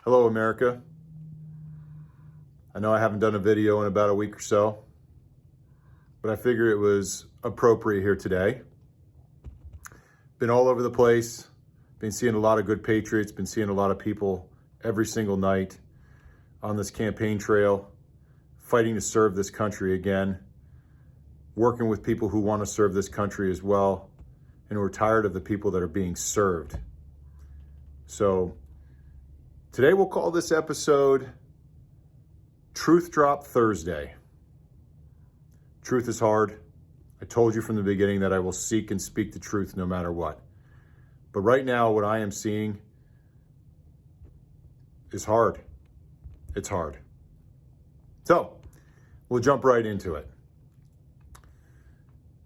Hello, America. I know I haven't done a video in about a week or so, but I figured it was appropriate here today. Been all over the place, been seeing a lot of good patriots, been seeing a lot of people every single night on this campaign trail, fighting to serve this country again, working with people who want to serve this country as well, and who are tired of the people that are being served. So today we'll call this episode Truth Drop Thursday. Truth is hard. I told you from the beginning that I will seek and speak the truth no matter what. But right now, what I am seeing is hard. It's hard. So we'll jump right into it.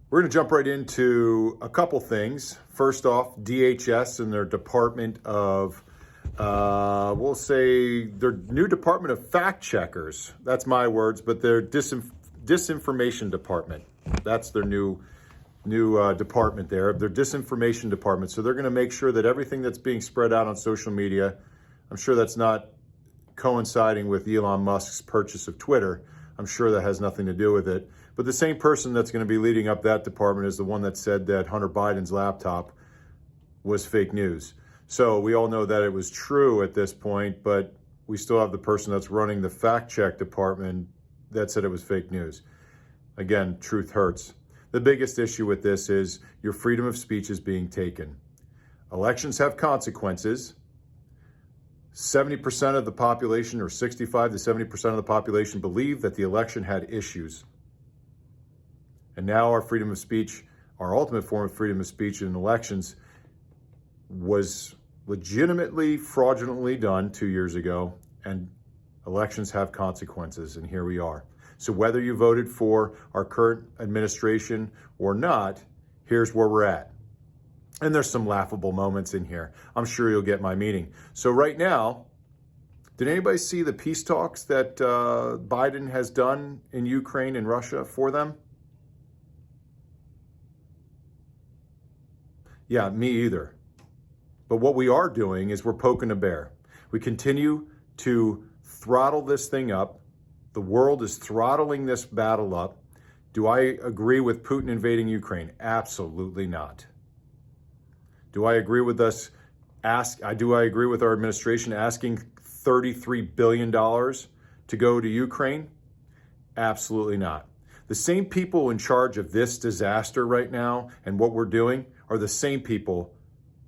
We're going to jump right into a couple things. First off, DHS and their Department of, we'll say their new Department of Fact Checkers. That's my words, but their Disinformation Department. That's their new department there, their Disinformation Department. So they're going to make sure that everything that's being spread out on social media, I'm sure that's not coinciding with Elon Musk's purchase of Twitter. I'm sure that has nothing to do with it. But the same person that's going to be leading up that department is the one that said that Hunter Biden's laptop was fake news. So we all know that it was true at this point, but we still have the person that's running the fact check department that said it was fake news. Again, truth hurts. The biggest issue with this is your freedom of speech is being taken. Elections have consequences. 70% of the population, or 65 to 70% of the population, believe that the election had issues. And now our freedom of speech, our ultimate form of freedom of speech in elections, was legitimately, fraudulently done 2 years ago, and elections have consequences, and here we are. So whether you voted for our current administration or not, here's where we're at. And there's some laughable moments in here. I'm sure you'll get my meaning. So right now, did anybody see the peace talks that Biden has done in Ukraine and Russia for them? Yeah, me either. But what we are doing is we're poking a bear. We continue to throttle this thing up. The world is throttling this battle up. Do I agree with Putin invading Ukraine? Absolutely not. Do I agree with do I agree with our administration asking $33 billion to go to Ukraine? Absolutely not. The same people in charge of this disaster right now and what we're doing are the same people,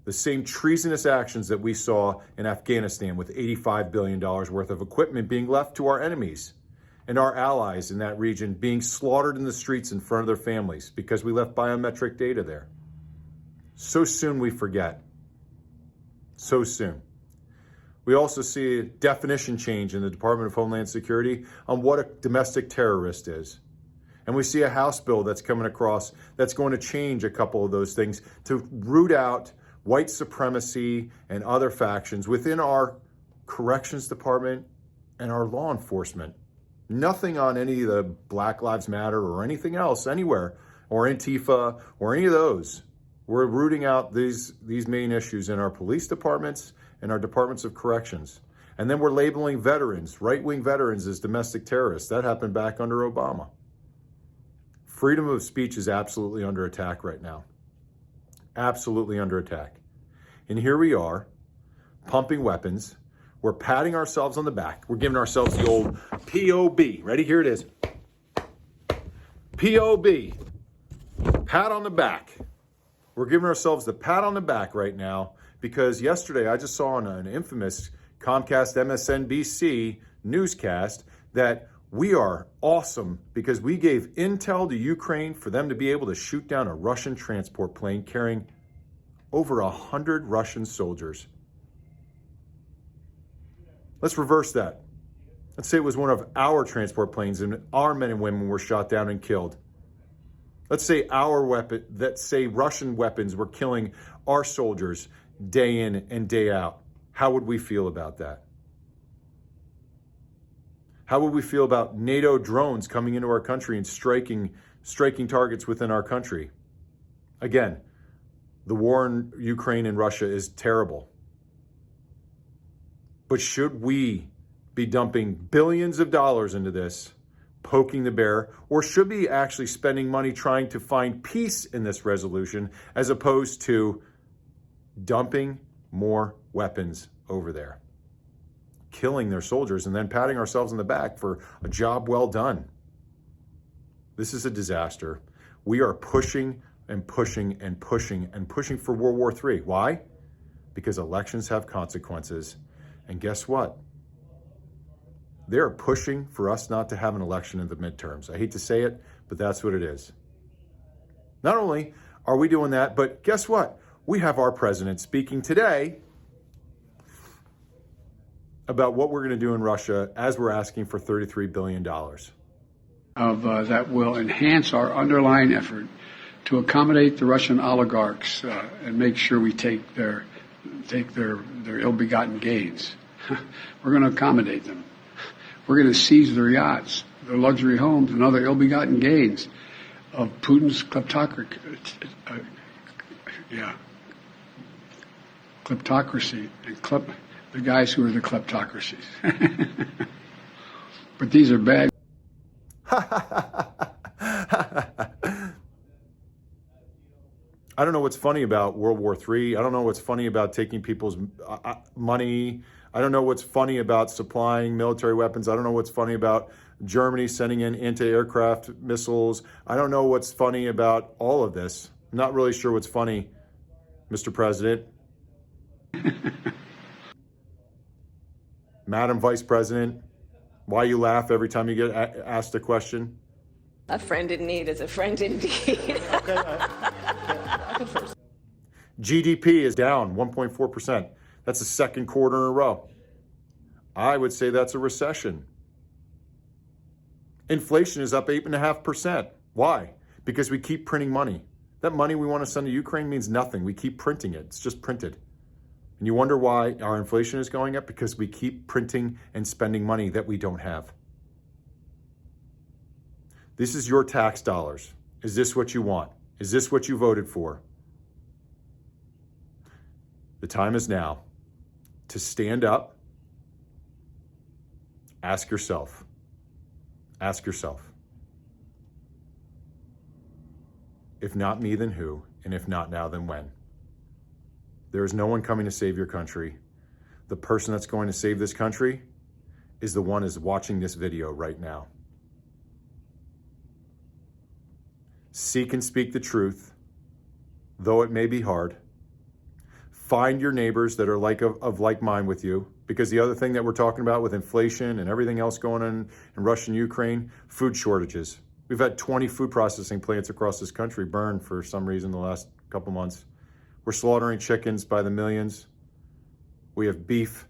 the same treasonous actions that we saw in Afghanistan with $85 billion worth of equipment being left to our enemies and our allies in that region being slaughtered in the streets in front of their families because we left biometric data there. So soon we forget. So soon. We also see a definition change in the Department of Homeland Security on what a domestic terrorist is. And we see a House bill that's coming across that's going to change a couple of those things to root out white supremacy and other factions within our corrections department and our law enforcement. Nothing on any of the Black Lives Matter or anything else anywhere, or Antifa or any of those. We're rooting out these main issues in our police departments and our departments of corrections. And then we're labeling veterans, right-wing veterans, as domestic terrorists. That happened back under Obama. Freedom of speech is absolutely under attack right now. Absolutely under attack. And here we are, pumping weapons. We're patting ourselves on the back. We're giving ourselves the old POB. Ready? Here it is. POB. Pat on the back. We're giving ourselves the pat on the back right now because yesterday I just saw on an infamous Comcast MSNBC newscast that we are awesome because we gave intel to Ukraine for them to be able to shoot down a Russian transport plane carrying over 100 Russian soldiers. Let's reverse that. Let's say it was one of our transport planes and our men and women were shot down and killed. Let's say Russian weapons were killing our soldiers day in and day out. How would we feel about that? How would we feel about NATO drones coming into our country and striking targets within our country? Again, the war in Ukraine and Russia is terrible. But should we be dumping billions of dollars into this, poking the bear, or should we be actually spending money trying to find peace in this resolution as opposed to dumping more weapons over there, killing their soldiers, and then patting ourselves on the back for a job well done? This is a disaster. We are pushing and pushing and pushing and pushing for World War III. Why? Because elections have consequences. And guess what? They're pushing for us not to have an election in the midterms. I hate to say it, but that's what it is. Not only are we doing that, but guess what? We have our president speaking today about what we're going to do in Russia as we're asking for $33 billion. That will enhance our underlying effort to accommodate the Russian oligarchs and make sure we take their ill-begotten gains. We're going to accommodate them. We're going to seize their yachts, their luxury homes, and other ill-begotten gains of Putin's kleptocracy. Kleptocracy and the guys who are the kleptocracies. But these are bad. I don't know what's funny about World War III. I don't know what's funny about taking people's money. I don't know what's funny about supplying military weapons. I don't know what's funny about Germany sending in anti-aircraft missiles. I don't know what's funny about all of this. I'm not really sure what's funny, Mr. President. Madam Vice President, why you laugh every time you get asked a question? A friend in need is a friend indeed. GDP is down 1.4%. That's the second quarter in a row. I would say that's a recession. Inflation is up 8.5%. Why? Because we keep printing money. That money we want to send to Ukraine means nothing. We keep printing it. It's just printed. And you wonder why our inflation is going up? Because we keep printing and spending money that we don't have. This is your tax dollars. Is this what you want? Is this what you voted for? The time is now to stand up. Ask yourself. Ask yourself. If not me, then who? And if not now, then when? There is no one coming to save your country. The person that's going to save this country is the one who's watching this video right now. Seek and speak the truth, though it may be hard. Find your neighbors that are of like mind with you, because the other thing that we're talking about with inflation and everything else going on in Russia and Ukraine, food shortages. We've had 20 food processing plants across this country burn for some reason the last couple months. We're slaughtering chickens by the millions. We have beef.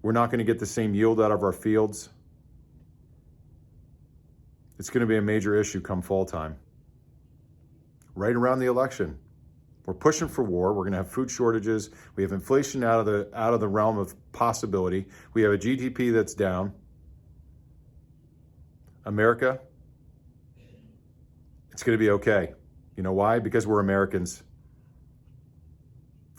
We're not going to get the same yield out of our fields. It's going to be a major issue come fall time. Right around the election. We're pushing for war. We're going to have food shortages. We have inflation out of the realm of possibility. We have a GDP that's down. America, it's going to be okay. You know why? Because we're Americans.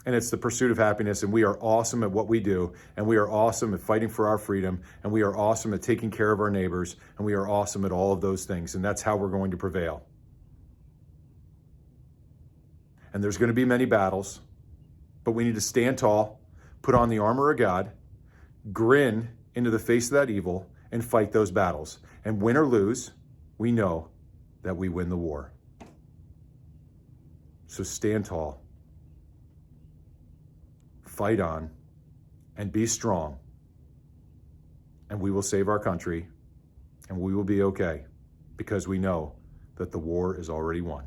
And it's the pursuit of happiness, and we are awesome at what we do, and we are awesome at fighting for our freedom, and we are awesome at taking care of our neighbors, and we are awesome at all of those things, and that's how we're going to prevail. And there's going to be many battles, but we need to stand tall, put on the armor of God, grin into the face of that evil, and fight those battles. And win or lose, we know that we win the war. So stand tall, fight on, and be strong. And we will save our country, and we will be okay, because we know that the war is already won.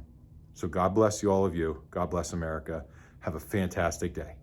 So God bless you, all of you. God bless America. Have a fantastic day.